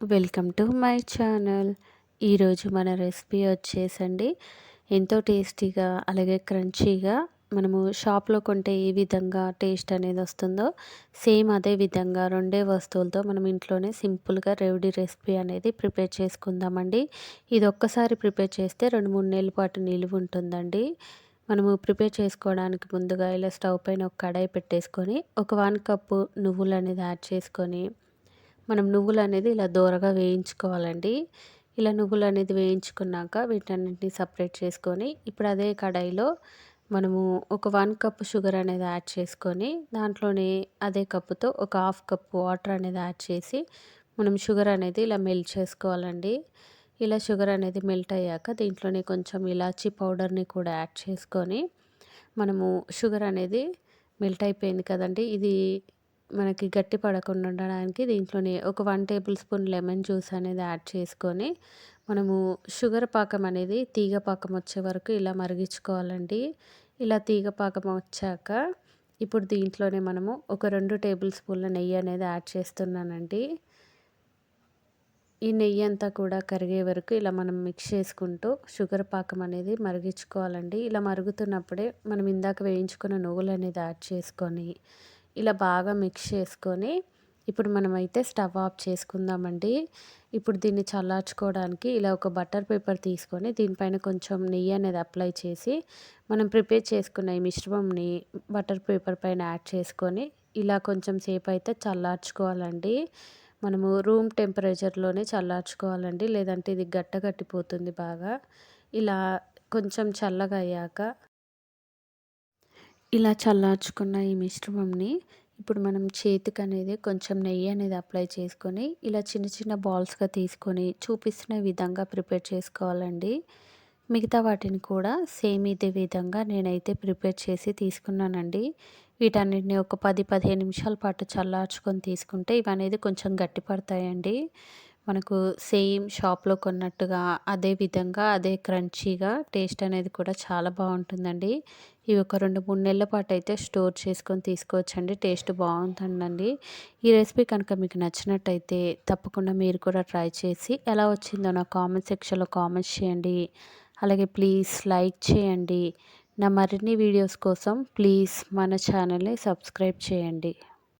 Welcome to my channel. ఈరోజు మన recipe వచ్చేసండి ఎంతో టేస్టీగా అలాగే క్రంచీగా మనము షాప్లో కొంటే ఏ విధంగా టేస్ట్ అనేది వస్తుందో సేమ్ అదే విధంగా రెండే వస్తువులతో మనం ఇంట్లోనే సింపుల్గా రెవడీ రెసిపీ అనేది ప్రిపేర్ చేసుకుందామండి. ఇది ఒక్కసారి ప్రిపేర్ చేస్తే 2-3 నెలల పాటు నిలువ ఉంటుందండి. మనము ప్రిపేర్ చేసుకోవడానికి ముందుగా ఇలా స్టవ్ పైన ఒక కడాయి పెట్టేసుకొని ఒక 1 కప్పు నువ్వులు అనేది యాడ్ చేసుకొని మనం నువ్వులు అనేది ఇలా దోరగా వేయించుకోవాలండి. ఇలా నువ్వులు అనేది వేయించుకున్నాక వీటన్నిటిని సపరేట్ చేసుకొని ఇప్పుడు అదే కడాయిలో మనము ఒక 1 కప్ షుగర్ అనేది యాడ్ చేసుకొని దాంట్లోనే అదే కప్పుతో ఒక 1/2 కప్ వాటర్ అనేది యాడ్ చేసి మనం షుగర్ అనేది ఇలా మెల్ట్ చేసుకోవాలండి. ఇలా షుగర్ అనేది మెల్ట్ అయ్యాక దీంట్లోనే కొంచెం ఇలాచీ పౌడర్ని కూడా యాడ్ చేసుకొని మనము షుగర్ అనేది మెల్ట్ అయిపోయింది కదండి. ఇది మనకి గట్టి పడకుండా ఉండడానికి దీంట్లోనే ఒక 1 టేబుల్ స్పూన్ లెమన్ జ్యూస్ అనేది యాడ్ చేసుకొని మనము షుగర్ పాకం అనేది తీగ పాకం వచ్చే వరకు ఇలా మరిగించుకోవాలండి. ఇలా తీగ పాకం వచ్చాక ఇప్పుడు దీంట్లోనే మనము ఒక 2 టేబుల్ స్పూన్ల నెయ్యి అనేది యాడ్ చేస్తున్నానండి. ఈ నెయ్యి అంతా కూడా కరిగే వరకు ఇలా మనం మిక్స్ చేసుకుంటూ షుగర్ పాకం అనేది మరిగించుకోవాలండి. ఇలా మరుగుతున్నప్పుడే మనం ఇందాక వేయించుకున్న నువ్వులు అనేది యాడ్ చేసుకొని ఇలా బాగా మిక్స్ చేసుకొని ఇప్పుడు మనమైతే స్టవ్ ఆఫ్ చేసుకుందామండి. ఇప్పుడు దీన్ని చల్లార్చుకోవడానికి ఇలా ఒక బటర్ పేపర్ తీసుకొని దీనిపైన కొంచెం నెయ్యి అనేది అప్లై చేసి మనం ప్రిపేర్ చేసుకున్న ఈ మిశ్రమంని బటర్ పేపర్ పైన యాడ్ చేసుకొని ఇలా కొంచెం సేపు అయితే చల్లార్చుకోవాలండి. మనము రూమ్ టెంపరేచర్లోనే చల్లార్చుకోవాలండి, లేదంటే ఇది గట్టిపోతుంది బాగా. ఇలా కొంచెం చల్లగా అయ్యాక ఇలా చల్లార్చుకున్న ఈ మిశ్రమంని ఇప్పుడు మనం చేతికి అనేది కొంచెం నెయ్యి అనేది అప్లై చేసుకొని ఇలా చిన్న చిన్న బాల్స్గా తీసుకొని చూపిస్తున్న విధంగా ప్రిపేర్ చేసుకోవాలండి. మిగతా వాటిని కూడా సేమ్ ఇదే విధంగా నేనైతే ప్రిపేర్ చేసి తీసుకున్నానండి. వీటన్నిటిని ఒక 10-15 నిమిషాల పాటు చల్లార్చుకొని తీసుకుంటే ఇవనేది కొంచెం గట్టి పడతాయండి. మనకు సేమ్ షాప్లో కొన్నట్టుగా అదే విధంగా అదే క్రంచీగా టేస్ట్ అనేది కూడా చాలా బాగుంటుందండి. ఇవి ఒక 2-3 నెలల పాటు అయితే స్టోర్ చేసుకొని తీసుకోవచ్చండి. టేస్ట్ బాగుంటుందండి. ఈ రెసిపీ కనుక మీకు నచ్చినట్టయితే తప్పకుండా మీరు కూడా ట్రై చేసి ఎలా వచ్చిందో నా కామెంట్ సెక్షన్లో కామెంట్స్ చేయండి. అలాగే ప్లీజ్ లైక్ చేయండి. నా మరిన్ని వీడియోస్ కోసం ప్లీజ్ మన ఛానల్ని సబ్స్క్రైబ్ చేయండి.